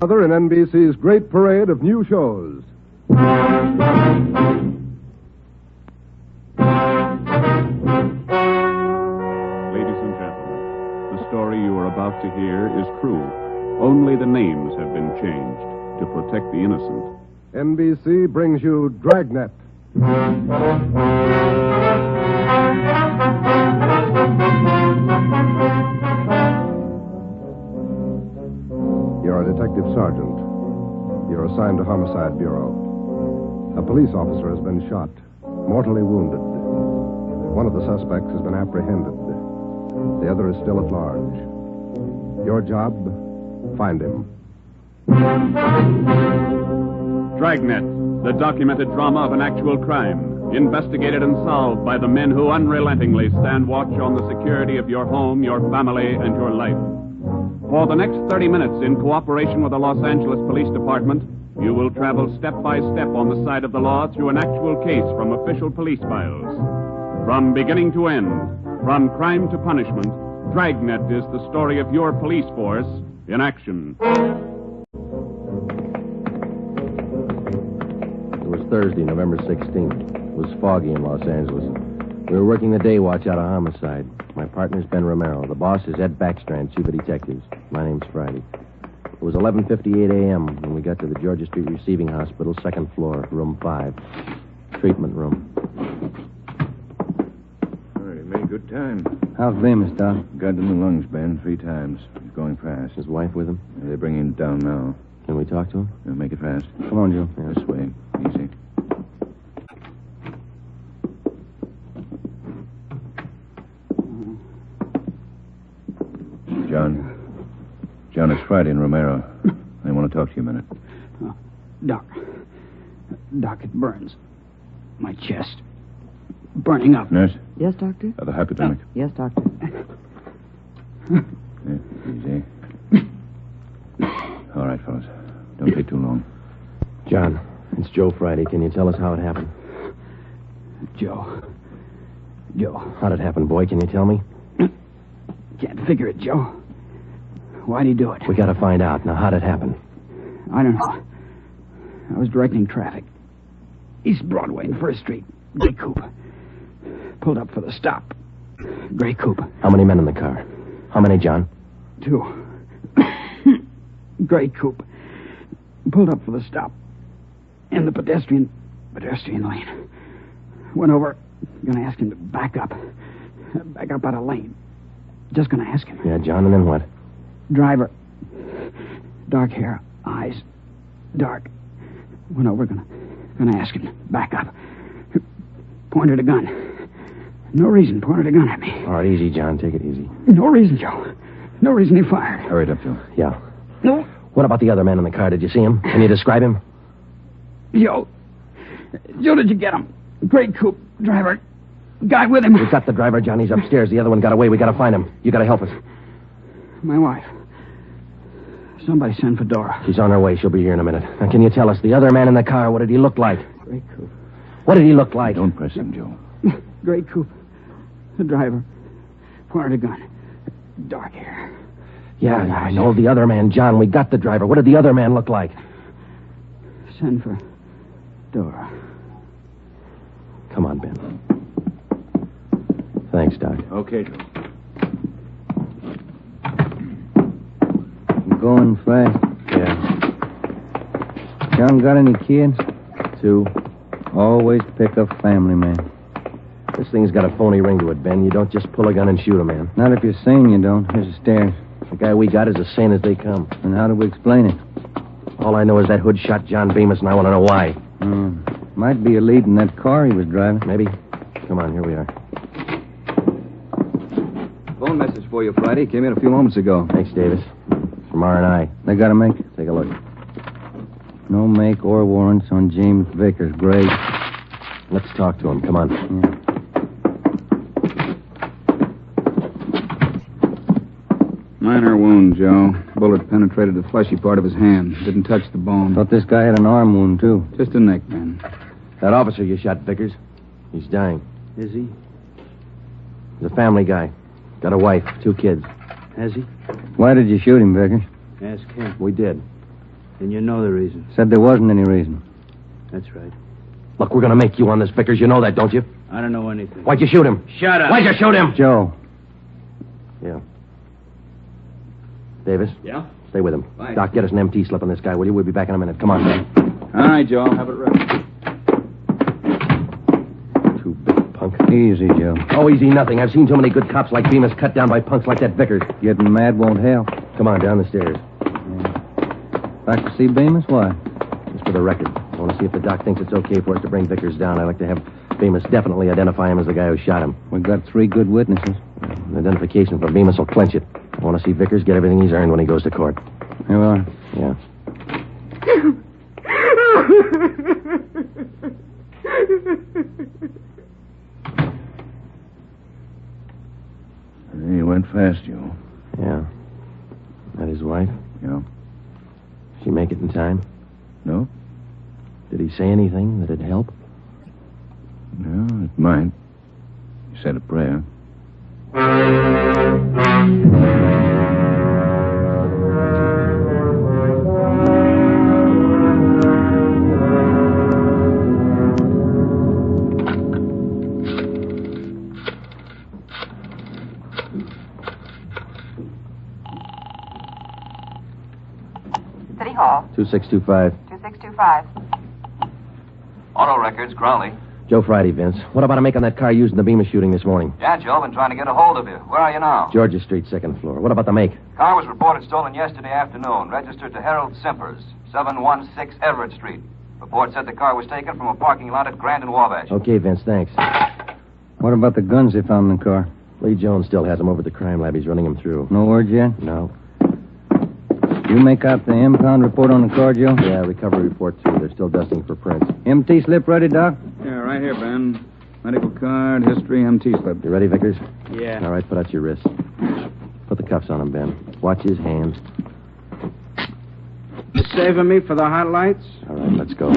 Other in NBC's great parade of new shows. Ladies and gentlemen, the story you are about to hear is true. Only the names have been changed to protect the innocent. NBC brings you Dragnet. You're a detective sergeant. You're assigned to Homicide Bureau. A police officer has been shot, mortally wounded. One of the suspects has been apprehended. The other is still at large. Your job, find him. Dragnet, the documented drama of an actual crime, investigated and solved by the men who unrelentingly stand watch on the security of your home, your family, and your life. For the next 30 minutes, in cooperation with the Los Angeles Police Department, you will travel step by step on the side of the law through an actual case from official police files. From beginning to end, from crime to punishment, Dragnet is the story of your police force in action. It was Thursday, November 16th. It was foggy in Los Angeles. We were working the day watch out of Homicide. My partner's Ben Romero. The boss is Ed Backstrand, chief of detectives. My name's Friday. It was 11:58 a.m. when we got to the Georgia Street Receiving Hospital, second floor, room 5. Treatment room. All right, made good time. How's Bemis, Doc? Got in the lungs, Ben, 3 times. He's going fast. His wife with him? They're bringing him down now. Can we talk to him? Now make it fast. Come on, Joe. This way. Easy. John, it's Friday and Romero. I want to talk to you a minute. Doc, it burns. My chest. Burning up. Nurse? Yes, Doctor? The hypodermic. Yes, Doctor. Yeah, easy. All right, fellas. Don't take too long. John, it's Joe Friday. Can you tell us how it happened? Joe. How'd it happen, boy? Can you tell me? Can't figure it, Joe. Why'd he do it? We gotta find out. Now, how'd it happen? I don't know. I was directing traffic. East Broadway and First Street. Gray coupe. Pulled up for the stop. Gray coupe. How many men in the car? How many, John? 2. Gray coupe. Pulled up for the stop. In the pedestrian lane. Went over. Gonna ask him to back up. Back up out of lane. Just gonna ask him. Yeah, John, and then what? Driver. Dark hair. Eyes. Dark. Went over. Gonna ask him to back up. Pointed a gun. No reason. Pointed a gun at me. All right, easy, John. Take it easy. No reason, Joe. No reason he fired. Hurry it up, Joe. Yeah. No. What about the other man in the car? Did you see him? Can you describe him? Joe, did you get him? Gray coupe. Driver. Guy with him. We've got the driver, John. He's upstairs. The other one got away. We gotta find him. You gotta help us. My wife. Somebody send for Dora. She's on her way. She'll be here in a minute. Now, can you tell us, the other man in the car, what did he look like? Gray coupe. What did he look like? Don't press him, Joe. Gray coupe. The driver. Pointed a gun. Dark hair. Yeah, I know. The other man, John. We got the driver. What did the other man look like? Send for Dora. Come on, Ben. Thanks, Doc. Okay, Joe. Going fast. Yeah. John got any kids? 2. Always pick a family man. This thing's got a phony ring to it, Ben. You don't just pull a gun and shoot a man. Not if you're sane, you don't. Here's the stairs. The guy we got is as sane as they come. And how do we explain it? All I know is that hood shot John Bemis, and I want to know why. Might be a lead in that car he was driving. Maybe. Come on, here we are. Phone message for you, Friday. Came in a few moments ago. Thanks, Davis. From R&I. They got to make it. Take a look. No make or warrants on James Vickers. Great. Let's talk to him. Come on. Yeah. Minor wound, Joe. Bullet penetrated the fleshy part of his hand. Didn't touch the bone. Thought this guy had an arm wound, too. Just a neck, man. That officer you shot, Vickers, he's dying. Is he? He's a family guy. Got a wife, 2 kids. Has he? Why did you shoot him, Vickers? Ask him. We did. And you know the reason. Said there wasn't any reason. That's right. Look, we're going to make you on this, Vickers. You know that, don't you? I don't know anything. Why'd you shoot him? Shut up. Why'd you shoot him? Joe. Yeah. Davis? Yeah? Stay with him. Fine. Doc, get us an MT slip on this guy, will you? We'll be back in a minute. Come on, man. All right, Joe. I'll have it ready. Too big punk. Easy, Joe. Oh, easy nothing. I've seen too many good cops like Bemis cut down by punks like that Vickers. Getting mad won't help. Come on, down the stairs. Back to see Bemis? Why? Just for the record. I want to see if the doc thinks it's okay for us to bring Vickers down. I'd like to have Bemis definitely identify him as the guy who shot him. We've got 3 good witnesses. An identification from Bemis will clinch it. I want to see Vickers get everything he's earned when he goes to court. Here we are. Yeah. He went fast, Joe. Yeah. That his wife? Yeah. She make it in time? No? Did he say anything that'd help? No, it might. He said a prayer. City Hall. 2625. 2625. Auto records, Crowley. Joe Friday, Vince. What about a make on that car used in the Bemis shooting this morning? Yeah, Joe, been trying to get a hold of you. Where are you now? Georgia Street, 2nd floor. What about the make? Car was reported stolen yesterday afternoon. Registered to Harold Simpers, 716 Everett Street. Report said the car was taken from a parking lot at Grand and Wabash. Okay, Vince, thanks. What about the guns they found in the car? Lee Jones still has them over at the crime lab. He's running them through. No word yet? No. You make out the impound report on the car, Joe? Yeah, recovery report, too. They're still dusting for prints. MT slip ready, Doc? Yeah, right here, Ben. Medical card, history, MT slip. You ready, Vickers? Yeah. All right, put out your wrists. Put the cuffs on him, Ben. Watch his hands. You saving me for the highlights? All right, let's go.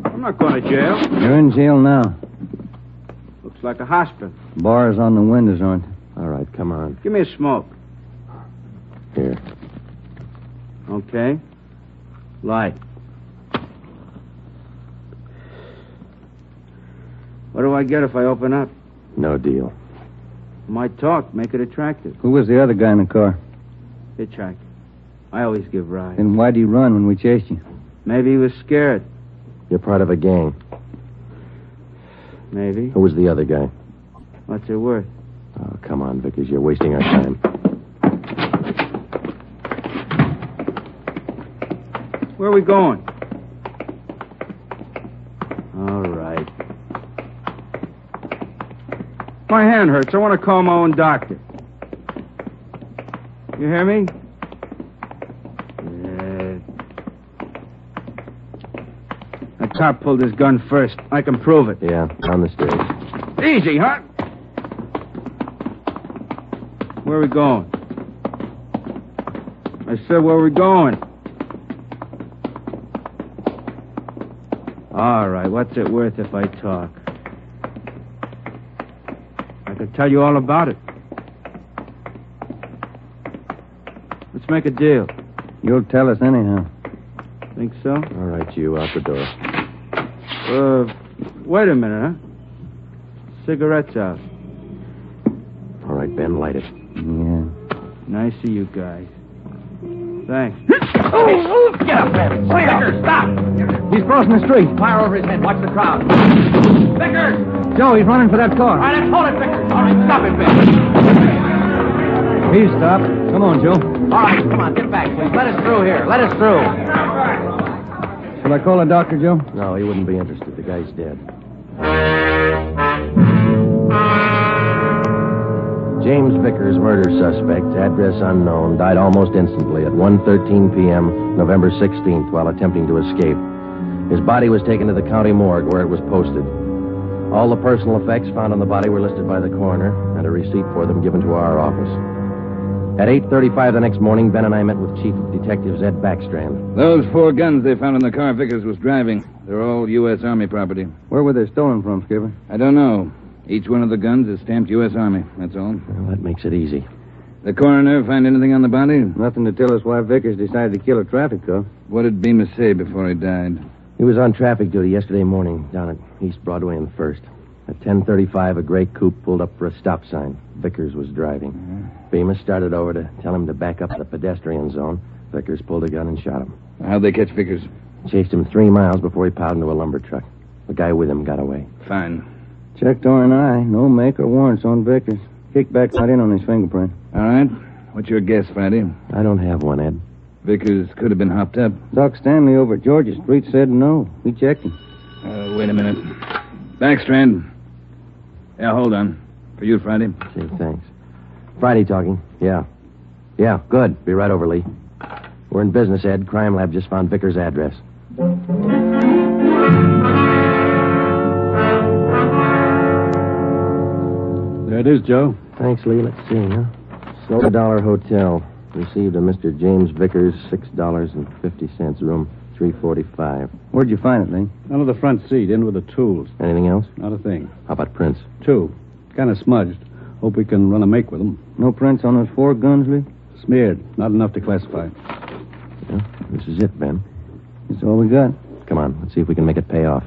I'm not going to jail. You're in jail now. Looks like a hospital. Bars on the windows, aren't there? All right, come on. Give me a smoke. Here. Okay. Light. What do I get if I open up? No deal. Might talk, make it attractive. Who was the other guy in the car? Hitchhiker. I always give rides. And why'd he run when we chased you? Maybe he was scared. You're part of a gang. Maybe. Who was the other guy? What's it worth? Oh, come on, Vickers. You're wasting our time. Where are we going? All right. My hand hurts. I want to call my own doctor. You hear me? Yeah. That cop pulled his gun first. I can prove it. Yeah, on the stairs. Easy, huh? Where are we going? I said, where are we going? All right, what's it worth if I talk? I could tell you all about it. Let's make a deal. You'll tell us anyhow. Think so? All right, you, out the door. Wait a minute, huh? Cigarettes out. All right, Ben, light it. Yeah. Nice of you guys. Thanks. Get up, Ben. Vickers, stop! He's crossing the street. Fire over his head. Watch the crowd. Vickers! Joe, he's running for that car. All right, let's hold it, Vickers. All right, stop it, Ben. He's stopped. Come on, Joe. All right, come on, get back, please. Let us through here. Let us through. Shall I call a doctor, Joe? No, he wouldn't be interested. The guy's dead. James Vickers, murder suspect, address unknown, died almost instantly at 1:13 p.m., November 16th, while attempting to escape. His body was taken to the county morgue where it was posted. All the personal effects found on the body were listed by the coroner, and a receipt for them given to our office. At 8:35 the next morning, Ben and I met with Chief of Detectives Ed Backstrand. Those 4 guns they found in the car Vickers was driving. They're all U.S. Army property. Where were they stolen from, Skipper? I don't know. Each one of the guns is stamped U.S. Army, that's all. Well, that makes it easy. The coroner find anything on the body? Nothing to tell us why Vickers decided to kill a traffic cop. What did Bemis say before he died? He was on traffic duty yesterday morning down at East Broadway and First. At 10:35, a gray coupe pulled up for a stop sign. Vickers was driving. Bemis started over to tell him to back up the pedestrian zone. Vickers pulled a gun and shot him. How'd they catch Vickers? Chased him 3 miles before he piled into a lumber truck. The guy with him got away. Fine. Checked R&I. No make or warrants on Vickers. Kickback's not in on his fingerprint. All right. What's your guess, Friday? I don't have one, Ed. Vickers could have been hopped up. Doc Stanley over at Georgia Street said no. We checked him. Wait a minute. Backstrand. Yeah, hold on. For you, Friday. Gee, thanks. Friday talking. Yeah. Yeah, good. Be right over, Lee. We're in business, Ed. Crime Lab just found Vickers' address. There it is, Joe. Thanks, Lee. Let's see, huh? Silver Dollar Hotel. Received a Mr. James Vickers, $6.50, room 345. Where'd you find it, Lee? Under the front seat, in with the tools. Anything else? Not a thing. How about prints? 2. Kind of smudged. Hope we can run a make with them. No prints on those 4 guns, Lee? Smeared. Not enough to classify. Yeah, this is it, Ben. That's all we got. Come on, let's see if we can make it pay off.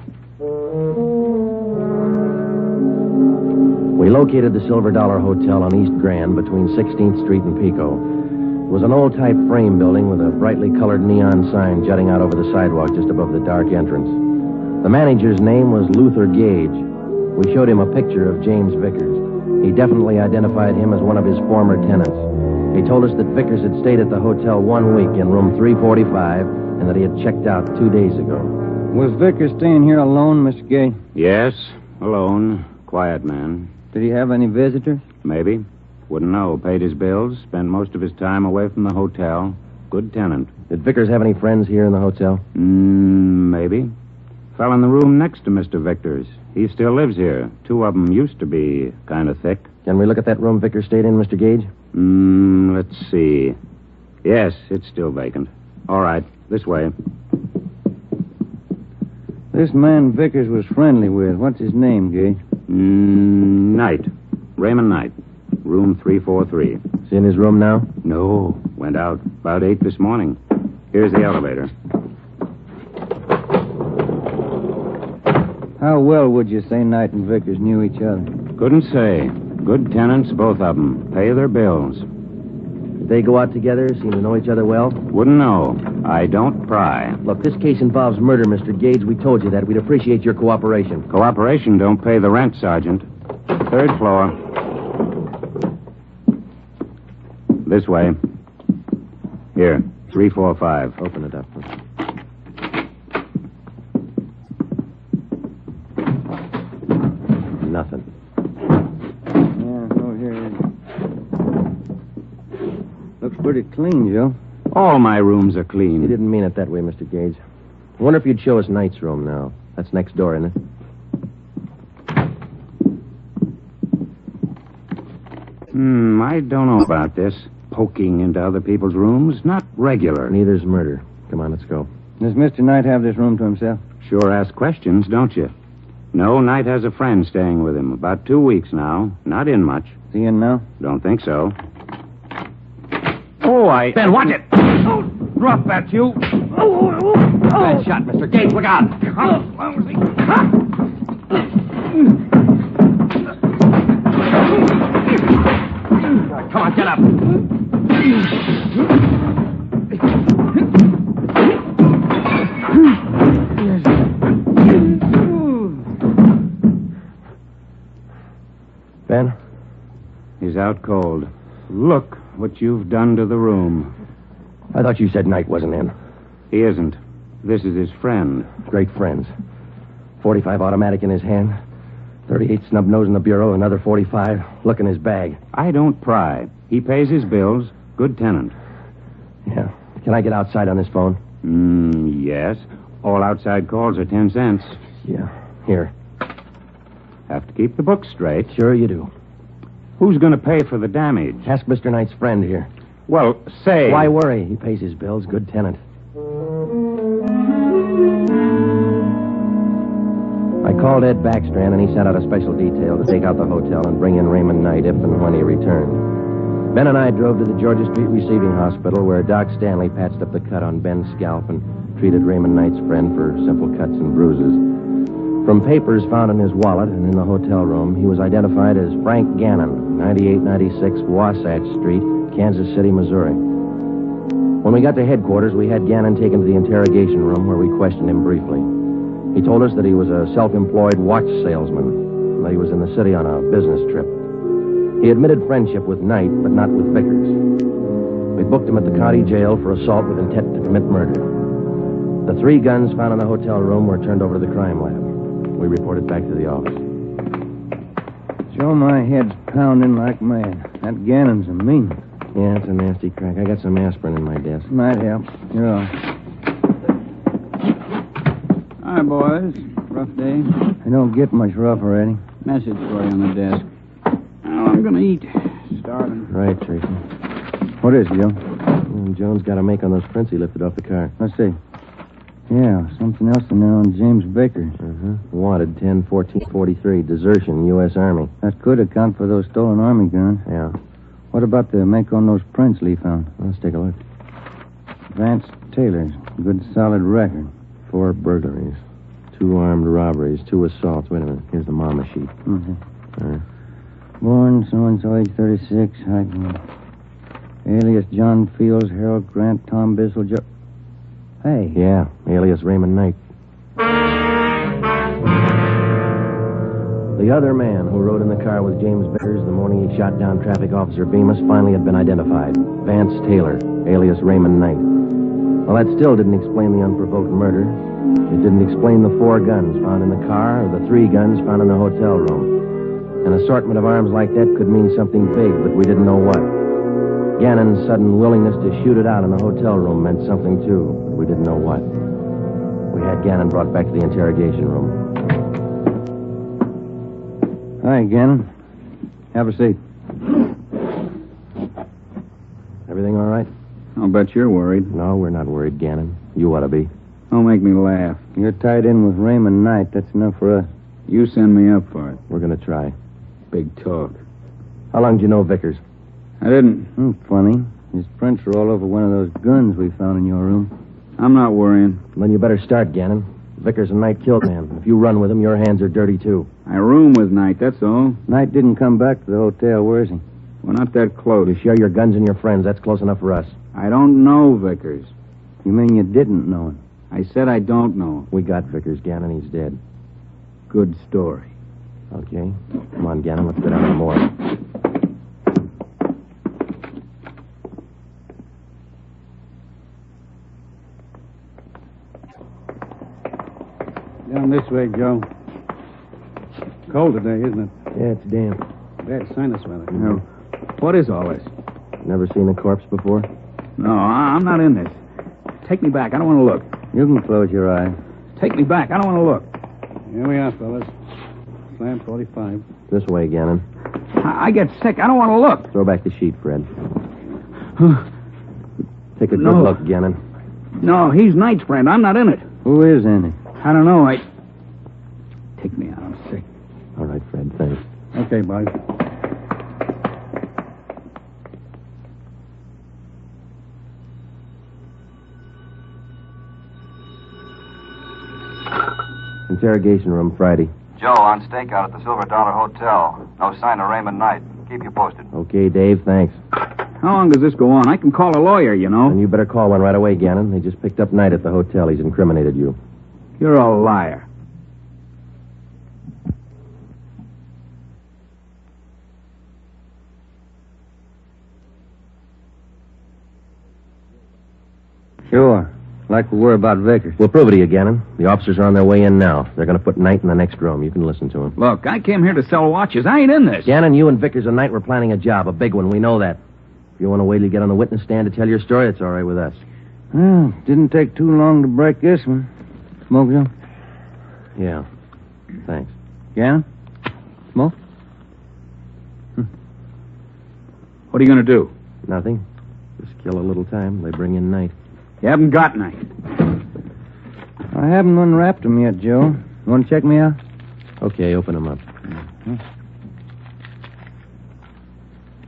We located the Silver Dollar Hotel on East Grand between 16th Street and Pico. It was an old-type frame building with a brightly colored neon sign jutting out over the sidewalk just above the dark entrance. The manager's name was Luther Gage. We showed him a picture of James Vickers. He definitely identified him as one of his former tenants. He told us that Vickers had stayed at the hotel 1 week in room 345 and that he had checked out 2 days ago. Was Vickers staying here alone, Mr. Gay? Yes, alone. Quiet man. Did he have any visitors? Maybe. Wouldn't know. Paid his bills, spent most of his time away from the hotel. Good tenant. Did Vickers have any friends here in the hotel? Maybe. Fell in the room next to Mr. Vickers. He still lives here. 2 of them used to be kind of thick. Can we look at that room Vickers stayed in, Mr. Gage? Let's see. Yes, it's still vacant. All right, this way. This man Vickers was friendly with. What's his name, Gage? Knight. Raymond Knight. Room 343. Is he in his room now? No. Went out about 8 this morning. Here's the elevator. How well would you say Knight and Vickers knew each other? Couldn't say. Good tenants, both of them. Pay their bills. Did they go out together? Seem to know each other well? Wouldn't know. I don't pry. Look, this case involves murder, Mr. Gage. We told you that. We'd appreciate your cooperation. Cooperation don't pay the rent, Sergeant. 3rd floor. This way. Here, 345. Open it up. Nothing. Yeah, over here. Looks pretty clean, Joe. All my rooms are clean. He didn't mean it that way, Mr. Gage. I wonder if you'd show us Knight's room now. That's next door, isn't it? I don't know about this. Poking into other people's rooms. Not regular. Neither's murder. Come on, let's go. Does Mr. Knight have this room to himself? Sure ask questions, don't you? No, Knight has a friend staying with him. About 2 weeks now. Not in much. Is he in now? Don't think so. Oh, Ben, watch it! Oh, drop that, you! Bad shot, Mr. Gage. Look out! Come on, get up! Ben? He's out cold. Look what you've done to the room. I thought you said Knight wasn't in. He isn't. This is his friend. Great friends. 45 automatic in his hand. 38 snub nose in the bureau. Another 45. Look in his bag. I don't pry. He pays his bills. Good tenant. Yeah. Can I get outside on this phone? Yes. All outside calls are 10 cents. Yeah. Here. Have to keep the books straight. Sure you do. Who's going to pay for the damage? Ask Mr. Knight's friend here. Well, say... Why worry? He pays his bills. Good tenant. I called Ed Backstrand, and he sent out a special detail to take out the hotel and bring in Raymond Knight if and when he returned. Ben and I drove to the Georgia Street Receiving Hospital where Doc Stanley patched up the cut on Ben's scalp and treated Raymond Knight's friend for simple cuts and bruises. From papers found in his wallet and in the hotel room, he was identified as Frank Gannon, 9896 Wasatch Street, Kansas City, Missouri. When we got to headquarters, we had Gannon taken to the interrogation room where we questioned him briefly. He told us that he was a self-employed watch salesman, and that he was in the city on a business trip. He admitted friendship with Knight, but not with Vickers. We booked him at the county jail for assault with intent to commit murder. The 3 guns found in the hotel room were turned over to the crime lab. We reported back to the office. Joe, my head's pounding like mad. That Gannon's a mean one. Yeah, it's a nasty crack. I got some aspirin in my desk. Might help. You're all. Hi, boys. Rough day. I don't get much rougher, Eddie. Message for you on the desk. Well, I'm going to eat. Starving. Right, Tracy. What is it, Joe? Jones got a make on those prints he lifted off the car. Let's see. Yeah, something else in there on James Vickers. Wanted 10-14-43, desertion, U.S. Army. That could account for those stolen Army guns. Yeah. What about the make on those prints Lee found? Let's take a look. Vance Taylor's. Good solid record. 4 burglaries, 2 armed robberies, 2 assaults. Wait a minute. Here's the mama sheet. Mm-hmm. Born so-and-so, age 36, height. Alias John Fields, Harold Grant, Tom Bissell, Hey. Yeah, alias Raymond Knight. The other man who rode in the car with James Vickers the morning he shot down Traffic Officer Bemis finally had been identified. Vance Taylor, alias Raymond Knight. Well, that still didn't explain the unprovoked murder. It didn't explain the 4 guns found in the car or the 3 guns found in the hotel room. An assortment of arms like that could mean something big, but we didn't know what. Gannon's sudden willingness to shoot it out in the hotel room meant something, too, but we didn't know what. We had Gannon brought back to the interrogation room. Hi, Gannon. Have a seat. Everything all right? I'll bet you're worried. No, we're not worried, Gannon. You ought to be. Don't make me laugh. You're tied in with Raymond Knight. That's enough for us. You send me up for it. We're going to try. Big talk. How long did you know Vickers? I didn't. Funny. His prints are all over one of those guns we found in your room. I'm not worrying. Then you better start, Gannon. Vickers and Knight killed man. If you run with him, your hands are dirty, too. I room with Knight, that's all. Knight didn't come back to the hotel. Where is he? We're not that close. You share your guns and your friends. That's close enough for us. I don't know Vickers. You mean you didn't know him? I said I don't know him. We got Vickers, Gannon. He's dead. Good story. Okay. Come on, Gannon. Let's go down to the morgue. Down this way, Joe. Cold today, isn't it? Yeah, it's damp. Bad sinus weather. Now, what is all this? Never seen a corpse before? No, I'm not in this. Take me back. I don't want to look. You can close your eyes. Take me back. I don't want to look. Here we are, fellas. Slam 45. This way, Gannon. I get sick. I don't want to look. Throw back the sheet, Fred. Take a good No. look, Gannon. No, he's Knight's friend. I'm not in it. Who is in it? I don't know. Take me out. I'm sick. All right, Fred. Thanks. Okay, boys. Interrogation room, Friday. Joe, on stakeout at the Silver Dollar Hotel. No sign of Raymond Knight. Keep you posted. Okay, Dave. Thanks. How long does this go on? I can call a lawyer, you know. And you better call one right away, Gannon. They just picked up Knight at the hotel. He's incriminated you. You're a liar. Sure. Like we were about Vickers. We'll prove it to you, Gannon. The officers are on their way in now. They're going to put Knight in the next room. You can listen to him. Look, I came here to sell watches. I ain't in this. Gannon, you and Vickers and Knight were planning a job, a big one. We know that. If you want to wait till you get on the witness stand to tell your story, it's all right with us. Well, didn't take too long to break this one. Smoke, Joe? Yeah. Thanks. Gannon? Smoke? What are you going to do? Nothing. Just kill a little time. They bring in Knight. You haven't got Knight. I haven't unwrapped them yet, Joe. You want to check me out? Okay, open them up.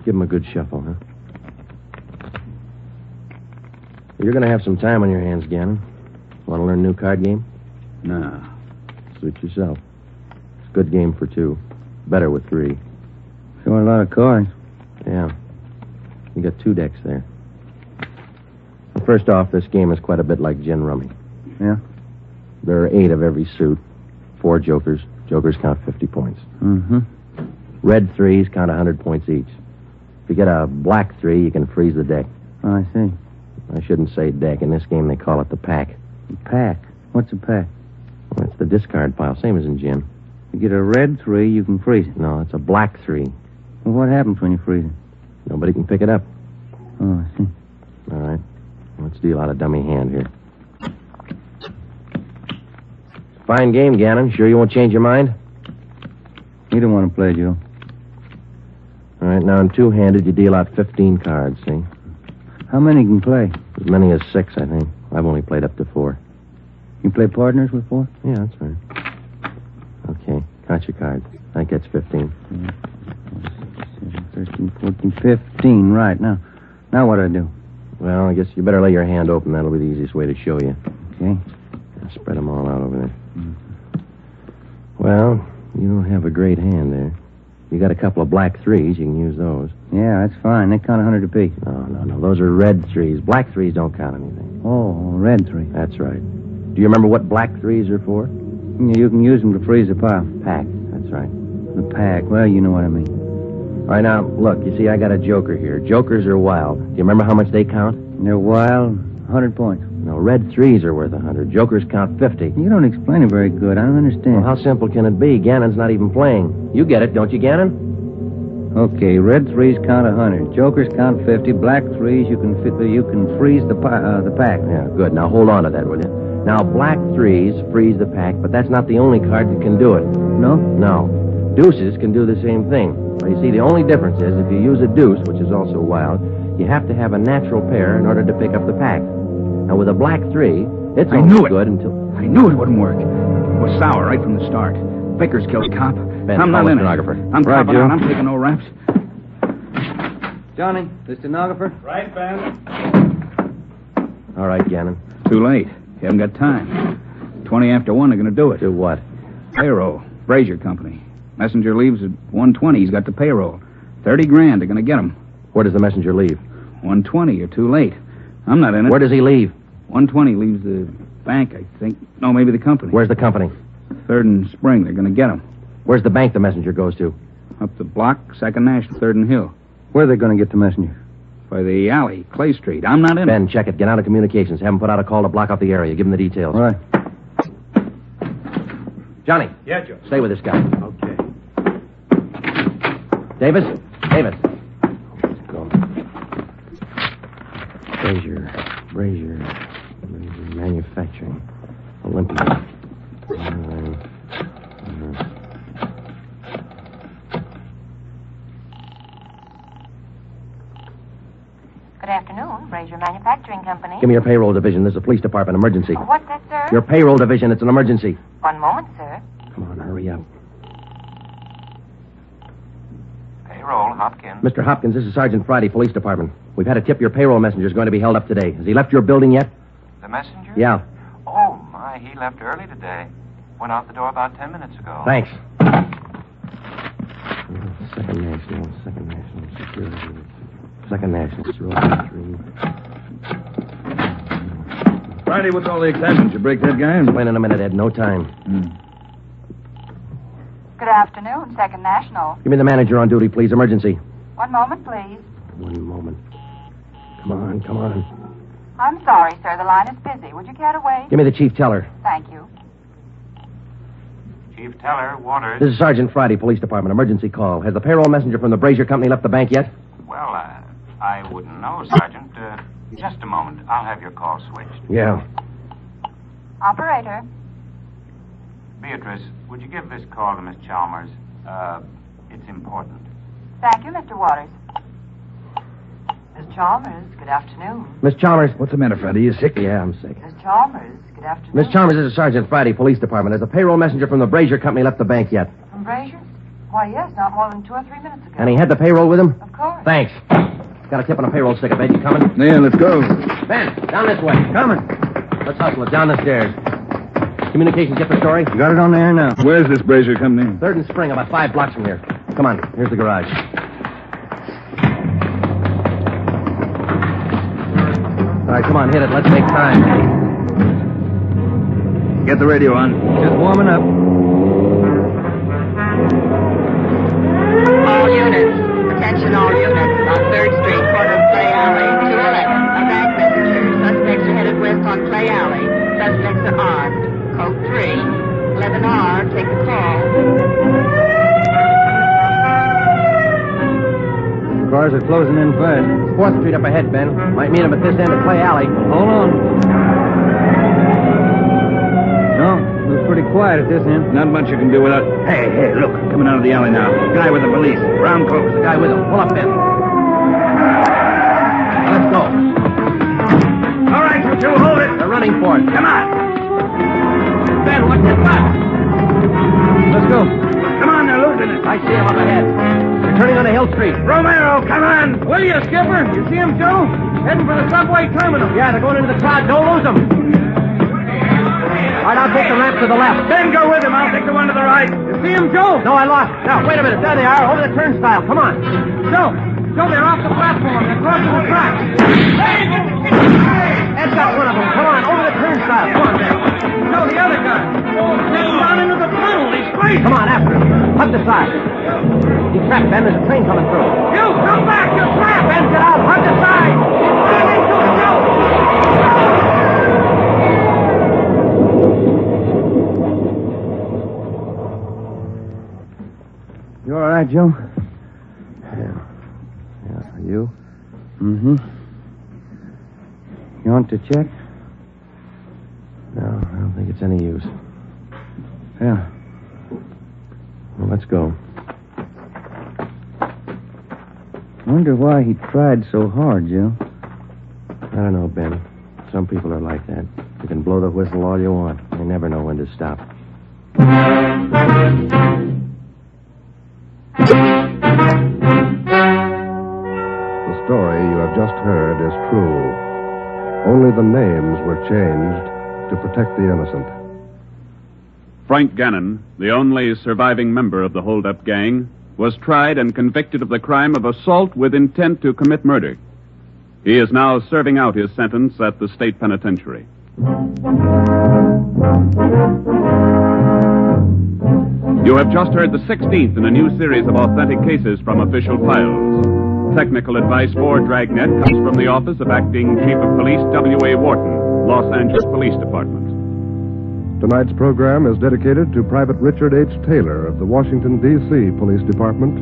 Give him a good shuffle, huh? You're going to have some time on your hands, Gannon. Want to learn a new card game? No. Suit yourself. It's a good game for two. Better with three. Sure, a lot of cards. Yeah. You got 2 decks there. Well, first off, this game is quite a bit like gin rummy. Yeah? There are 8 of every suit. 4 jokers. Jokers count 50 points. Mm-hmm. Red 3s count 100 points each. If you get a black 3, you can freeze the deck. Oh, I see. I shouldn't say deck. In this game, they call it the pack. A pack? What's a pack? Well, it's the discard pile, same as in gin. You get a red 3, you can freeze it. No, it's a black 3. Well, what happens when you freeze it? Nobody can pick it up. Oh, I see. All right. Let's deal out a dummy hand here. Fine game, Gannon. Sure you won't change your mind? You don't want to play, Joe. All right, now in two-handed, you deal out 15 cards, see? How many can play? As many as 6, I think. I've only played up to 4. You play partners with 4? Yeah, that's right. Okay, count your cards. I think that's 15. 13, 14, 15. Right. Now what do I do? Well, I guess you better lay your hand open. That'll be the easiest way to show you. Okay. I'll spread them all out over there. Well, you don't have a great hand there. You got a couple of black 3s. You can use those. Yeah, that's fine. They count 100 apiece. No. Those are red 3s. Black 3s don't count anything. Oh, red 3. That's right. Do you remember what black 3s are for? You can use them to freeze a pile. Pack. That's right. The pack. Well, you know what I mean. All right, now, look. You see, I got a joker here. Jokers are wild. Do you remember how much they count? They're wild. 100 points. No, red 3s are worth 100. Jokers count 50. You don't explain it very good. I don't understand. Well, how simple can it be? Gannon's not even playing. You get it, don't you, Gannon? Okay, red 3s count 100. Jokers count 50. Black 3s, you can freeze the pack. Yeah, good. Now hold on to that, will you? Now, black 3s freeze the pack, but that's not the only card that can do it. No? No. Deuces can do the same thing. Well, you see, the only difference is if you use a deuce, which is also wild, you have to have a natural pair in order to pick up the pack. Now, with a black 3, it's only good until... I knew it wouldn't work. It was sour right from the start. Vickers killed a cop. Ben, I'm not in it. stenographer. I'm Right, copping Joe. out. I'm taking no raps. Johnny, the stenographer? Right, Ben? All right, Gannon. Too late. You haven't got time. 20 after 1, they're going to do it. Do what? Payroll. Brazier Company. Messenger leaves at 1:20. He's got the payroll. 30 grand. They're going to get him. Where does the messenger leave? 1:20. You're too late. I'm not in it. Where does he leave? 1:20 leaves the bank, I think. No, maybe the company. Where's the company? 3rd and Spring. They're going to get him. Where's the bank the messenger goes to? Up the block, 2nd National, 3rd and Hill. Where are they going to get the messenger? By the alley, Clay Street. I'm not in it. Ben, check it. Get out of communications. Have him put out a call to block off the area. Give him the details. Right. Johnny. Yeah, Joe. Stay with this guy. Okay. Davis. Let's go. Brazier Manufacturing. Olympia. Good afternoon, Brazier Manufacturing Company. Give me your payroll division. This is a police department emergency. What's that, sir? Your payroll division. It's an emergency. One moment, sir. Come on, hurry up. Payroll, Hopkins. Mr. Hopkins, this is Sergeant Friday, police department. We've had a tip your payroll messenger's going to be held up today. Has he left your building yet? The messenger? Yeah. Oh, my, he left early today. Went out the door about 10 minutes ago. Thanks. Second National Security. Second National Security. Friday, what's all the excitement? You break that guy? Explain in a minute, Ed. No time. Good afternoon, 2nd National. Give me the manager on duty, please. Emergency. One moment, please. One moment. Come on. I'm sorry, sir. The line is busy. Would you care to wait? Give me the chief teller. Thank you. Chief Teller, Waters. This is Sergeant Friday, police department. Emergency call. Has the payroll messenger from the Brazier Company left the bank yet? Well, I wouldn't know, Sergeant. Just a moment. I'll have your call switched. Yeah. Operator. Beatrice, would you give this call to Miss Chalmers? It's important. Thank you, Mr. Waters. Miss Chalmers, good afternoon. Miss Chalmers. What's the matter, Friday? You sick? Yeah, I'm sick. Miss Chalmers, good afternoon. Miss Chalmers, this is Sergeant Friday, police department. Has the payroll messenger from the Brazier Company left the bank yet? From Brazier's? Why, yes, not more than 2 or 3 minutes ago. And he had the payroll with him? Of course. Thanks. Got a tip on a payroll sticker, Ben. You coming? Yeah, let's go. Ben, down this way. Coming. Let's hustle it. Down the stairs. Communications, get the story? Got it on the air now. Where's this Brazier Company? 3rd and Spring, about 5 blocks from here. Come on. Here's the garage. All right, come on, hit it. Let's make time. Get the radio on. Just warming up. All units. Attention all units. On 3rd Street, corner of Clay Alley, 211. A bank messenger. Suspects are headed west on Clay Alley. Suspects are armed. Code 3. 11R. Take the call. Cars are closing in fast. 4th Street up ahead, Ben. Might meet him at this end of Clay Alley. Hold on. No, it was pretty quiet at this end. Not much you can do without... Hey, look. Coming out of the alley now. Guy with the police. Brown clothes. The guy with him. Pull up, Ben. Now, let's go. All right, you two, hold it. They're running for it. Come on. Ben, what's this about? Let's go. Come on, they're losing it. I see him up ahead. They're turning onto Hill Street. Romero, come on. Will you, Skipper? You see him, Joe? Heading for the subway terminal. Yeah, they're going into the crowd. Don't lose them. All right, I'll take the ramp to the left. Ben, go with him. I'll take the one to the right. You see him, Joe? No, I lost. Now, wait a minute. There they are, over the turnstile. Come on. Joe, they're off the platform. They're crossing the tracks. Ed's got one of them. Come on, over the turnstile. Come on, Ben. Joe, the other guy. He's down into the tunnel. He's straight. Come on, after him. Hug the side. He's trapped, Ben. There's a train coming through. You, come back. You're trapped. Ben, get out. Hug the side. You all right, Joe? Yeah. Are you? Mm-hmm. You want to check? No, I don't think it's any use. Yeah. Well, let's go. Wonder why he tried so hard, Joe. I don't know, Ben. Some people are like that. You can blow the whistle all you want. You never know when to stop. The story you have just heard is true. Only the names were changed to protect the innocent. Frank Gannon, the only surviving member of the hold-up gang, was tried and convicted of the crime of assault with intent to commit murder. He is now serving out his sentence at the state penitentiary. You have just heard the 16th in a new series of authentic cases from official files. Technical advice for Dragnet comes from the office of Acting Chief of Police W.A. Wharton, Los Angeles Police Department. Tonight's program is dedicated to Private Richard H. Taylor of the Washington, D.C. Police Department,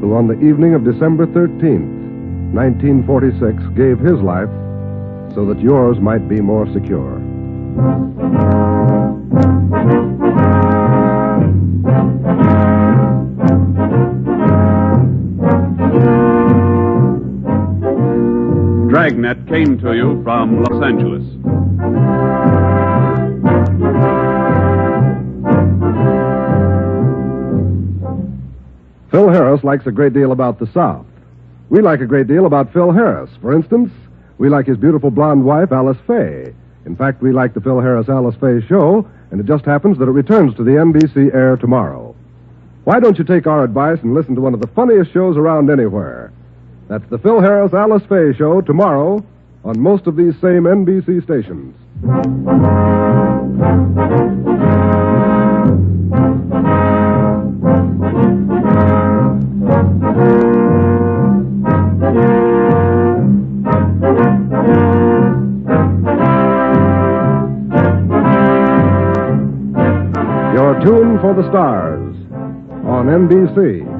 who on the evening of December 13th, 1946, gave his life so that yours might be more secure. Dragnet came to you from Los Angeles. Phil Harris likes a great deal about the South. We like a great deal about Phil Harris. For instance, we like his beautiful blonde wife, Alice Faye. In fact, we like the Phil Harris-Alice Faye show, and it just happens that it returns to the NBC air tomorrow. Why don't you take our advice and listen to one of the funniest shows around anywhere? That's the Phil Harris-Alice Faye show tomorrow on most of these same NBC stations. Your tune for the stars on NBC.